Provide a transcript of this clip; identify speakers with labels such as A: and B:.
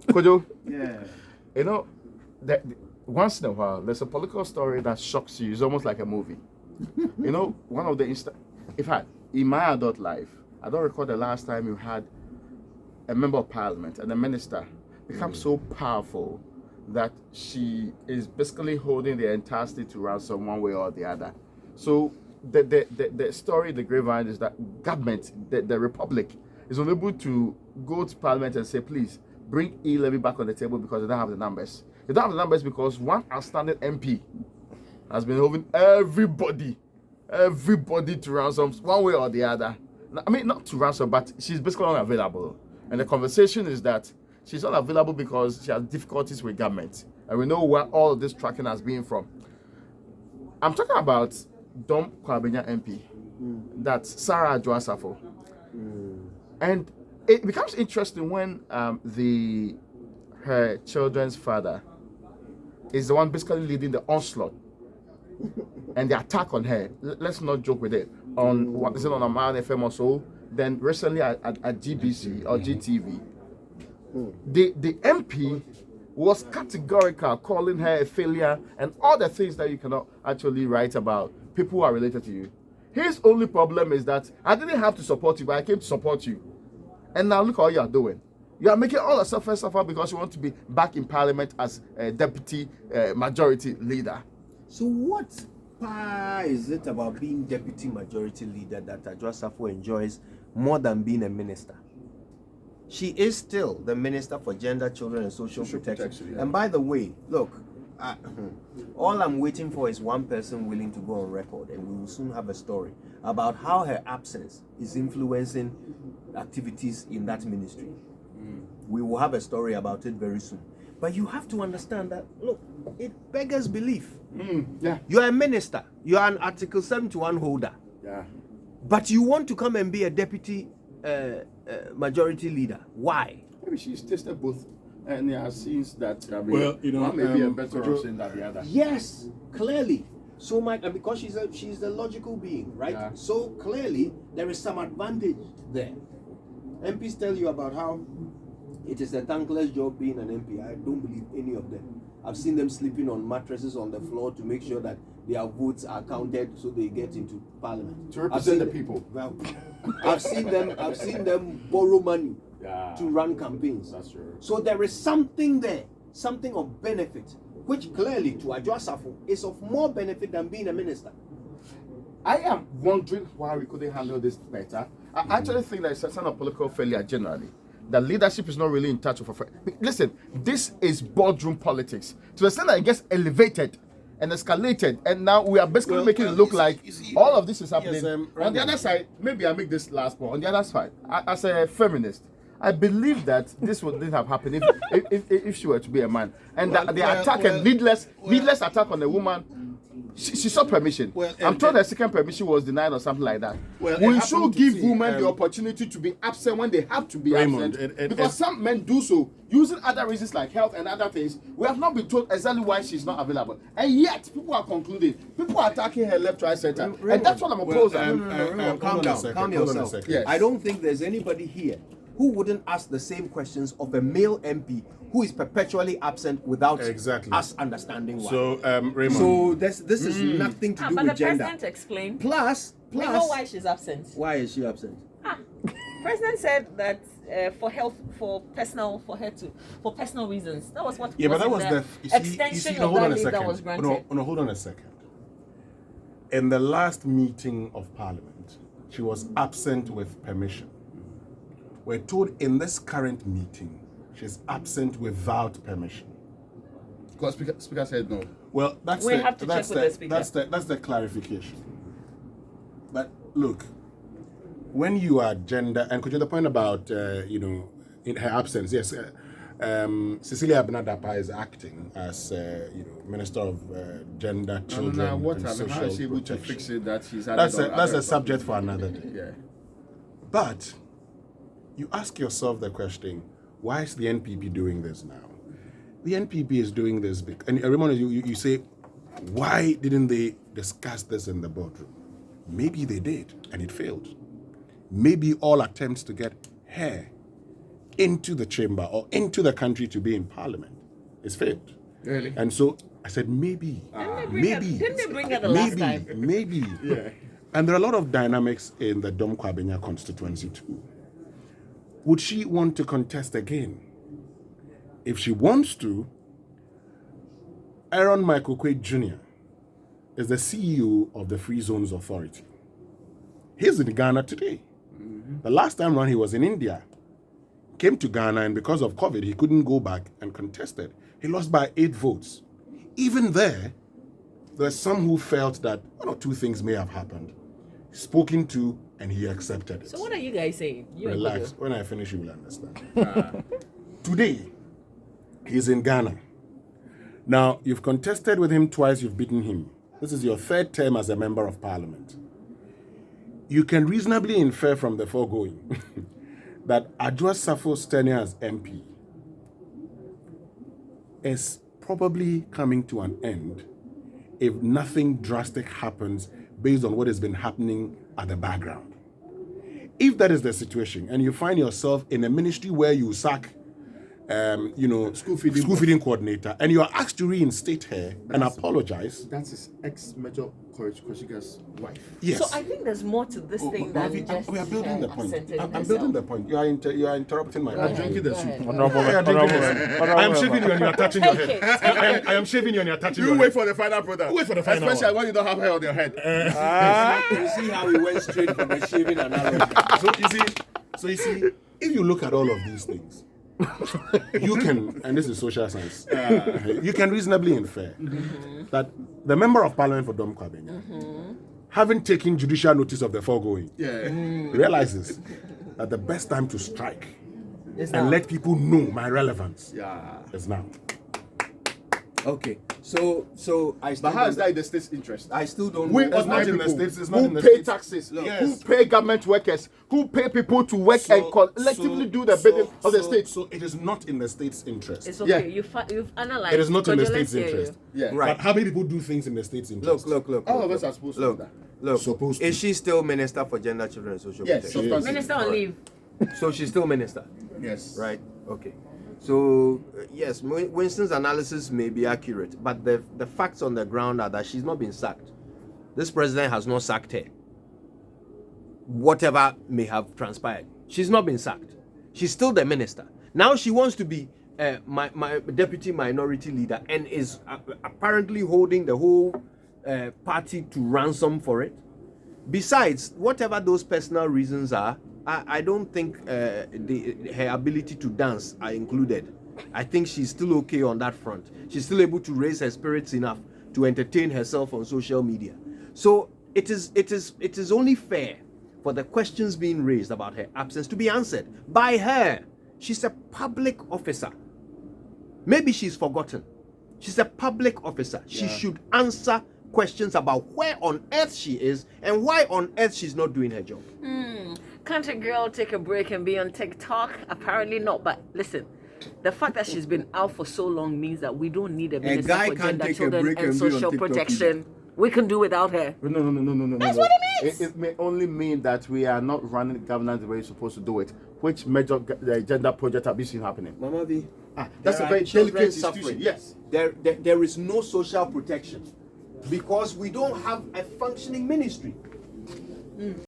A: Kojo,
B: Yeah.
A: you know, that once in a while, there's a political story that shocks you. It's almost like a movie. You know, one of the in fact, in my adult life, I don't recall the last time you had a member of parliament and a minister become so powerful that she is basically holding the entire state to ransom one way or the other. So the story, the grapevine is that government, the republic, is unable to go to parliament and say, please bring e-levy back on the table because they don't have the numbers. They don't have the numbers because one outstanding MP has been holding everybody to ransom one way or the other. I mean, not to ransom, but she's basically unavailable. And the conversation is that she's not available because she has difficulties with government. And we know where all of this tracking has been from. I'm talking about Dom Kwabenya MP. That's Sarah Adwoa Safo. And it becomes interesting when her children's father is the one basically leading the onslaught and the attack on her. Let's not joke with it. On what is it on Aman FM or so? Then recently at GBC or GTV, the MP was categorical, calling her a failure and all the things that you cannot actually write about people who are related to you. His only problem is that I didn't have to support you, but I came to support you. And now look what you are doing. You are making all the suffer because you want to be back in parliament as a deputy majority leader.
B: So what is it about being deputy majority leader that Adwoa Safo enjoys more than being a minister? She is still the Minister for Gender, Children and Social Protection. Yeah. And by the way, look, all I'm waiting for is one person willing to go on record, and we will soon have a story about how her absence is influencing activities in that ministry. We will have a story about it very soon. But you have to understand that, look, it beggars belief.
A: Yeah.
B: You are a minister. You are an Article 71 holder.
A: Yeah.
B: But you want to come and be a deputy majority leader. Why?
A: Maybe she's tested both. And there are scenes that,
C: well,
A: one may be a better option than the other.
B: Yes, clearly. So much, and because she's the logical being, right?
A: Yeah.
B: So clearly there is some advantage there. MPs tell you about how it is a thankless job being an MP. I don't believe any of them. I've seen them sleeping on mattresses on the floor to make sure that their votes are counted so they get into parliament.
A: To represent the people.
B: Well, I've seen them borrow money to run campaigns.
A: That's true.
B: So there is something there, something of benefit, which clearly to Adwoa Safo is of more benefit than being a minister.
A: I am wondering why we couldn't handle this better. I actually think that it's a sign of political failure generally. The leadership is not really in touch with listen, this is boardroom politics. To the extent that it gets elevated and escalated, and now we are basically making it look like all of this is happening. Yes, on the other side, maybe I make this last point. On the other side, as a feminist, I believe that this wouldn't have happened if she were to be a man. And the attack and needless attack on a woman. She sought permission. I'm told the second permission was denied or something like that. We should give women the opportunity to be absent when they have to be absent. Because some men do so using other reasons like health and other things. We have not been told exactly why she's not available. And yet, people are concluding. People are attacking her left, right, center. And that's what I'm opposing.
B: Calm down. Calm yourself.
A: Yes.
B: I don't think there's anybody here who wouldn't ask the same questions of a male MP who is perpetually absent without us understanding why.
C: So, Raymond.
B: So this is nothing to do
D: but
B: with
D: the
B: gender.
D: president explained.
B: Plus,
D: We know why she's absent.
B: Why is she absent?
D: President said that for personal reasons. That was what.
C: Yeah, but that was the
D: extension of that leave that was granted.
C: No, hold on a second. In the last meeting of Parliament, she was absent with permission. We're told in this current meeting, she's absent without permission.
A: Because speaker said no.
C: Well, that's the clarification. But look, when you are gender, and could you the point about in her absence? Yes, Cecilia Benadapa is acting as Minister of Gender, Children, and Social
A: How is she able to
C: Protection.
A: fix it that she's
C: That's a subject for another day.
A: Yeah.
C: But you ask yourself the question: why is the NPP doing this now? The NPP is doing this because, and remember, you say, why didn't they discuss this in the boardroom? Maybe they did, and it failed. Maybe all attempts to get her into the chamber or into the country to be in parliament. It's failed.
A: Really?
C: And so I said, maybe.
D: Didn't they bring her the last time?
C: Maybe.
A: Yeah.
C: And there are a lot of dynamics in the Dom Kwabenya constituency too. Would she want to contest again? If she wants to, Aaron Michael Quaid Jr. is the CEO of the Free Zones Authority. He's in Ghana today. The last time around he was in India. Came to Ghana, and because of COVID, he couldn't go back and contested. He lost by 8 votes. Even there's some who felt that one or two things may have happened. Spoken to, and he accepted it.
D: So what are you guys saying?
C: Relax. When I finish, you will understand. Today, he's in Ghana. Now, you've contested with him twice, you've beaten him. This is your 3rd term as a member of parliament. You can reasonably infer from the foregoing that Adwoa Safo's tenure as MP is probably coming to an end if nothing drastic happens based on what has been happening at the background. If that is the situation, and you find yourself in a ministry where you sack school feeding coordinator, and you are asked to reinstate her and apologize.
A: That's his ex-Major Koshiga's wife.
C: Yes.
D: So I think there's more to this thing than just
C: we are building the point.
D: absented
C: I'm
D: herself.
C: building the point. You are interrupting my
A: I'm
C: point.
A: drinking the
D: Go
A: soup.
D: ahead.
C: I am shaving you and you are touching your
D: Take
C: head. I am shaving you and you are touching
A: You
C: your
A: wait
C: head.
A: for the final product.
C: Wait for the final
A: Especially
C: one.
A: when you don't have hair on your head.
B: You see how he went straight from the shaving analogy.
C: So you see, if you look at all of these things, you can, and this is social science, you can reasonably infer that the member of parliament for Dom Kwabenya, having taken judicial notice of the foregoing, realizes that the best time to strike and let people know my relevance is now.
B: Okay, so I still
A: But how is
B: don't-
A: that in the state's interest?
B: I still don't
A: We
B: know.
C: It's not
A: ordinary
C: in the
A: people
C: States, it's not
A: who
C: in the
A: pay
C: States.
A: taxes,
C: Yes.
A: who pay government workers, who pay people to work and collectively do the bidding of the state.
C: So it is not in the state's interest.
D: It's okay.
A: Yeah.
D: You've analyzed.
C: It is not in the
D: Kojo, let's
C: state's
D: hear you.
C: interest.
A: Yeah.
B: Right.
C: But how many people do things in the state's interest?
B: Look.
A: All of us are supposed to do
B: Look,
A: that.
B: look.
C: Supposed to.
B: Is she still Minister for Gender, Children and Social
A: Yes,
B: Protection?
A: substantive.
D: Minister on leave.
B: So she's still Minister,
A: Yes.
B: right? Okay. So yes, Winston's analysis may be accurate, but the facts on the ground are that she's not been sacked. This president has not sacked her. Whatever may have transpired, she's not been sacked. She's still the minister. Now she wants to be my deputy minority leader and is apparently holding the whole party to ransom for it. Besides, whatever those personal reasons are, I don't think her ability to dance are included. I think she's still okay on that front. She's still able to raise her spirits enough to entertain herself on social media. So it is only fair for the questions being raised about her absence to be answered by her. She's a public officer. Maybe she's forgotten. She's a public officer. She should answer questions about where on earth she is and why on earth she's not doing her job.
D: Can't a girl take a break and be on TikTok? Apparently not. But listen, the fact that she's been out for so long means that we don't need a minister
B: guy
D: for
B: can't
D: gender,
B: take a
D: children,
B: break
D: and
B: and be on
D: social
B: TikTok
D: protection. We can do without her.
A: No.
D: That's what it means.
A: It may only mean that we are not running governance the way we're supposed to do it. Which major gender project have you seen happening?
B: Mama V,
A: That's
B: there
A: a
B: are
A: very
B: children
A: delicate
B: suffering.
A: institution. Yes.
B: There is no social protection because we don't have a functioning ministry.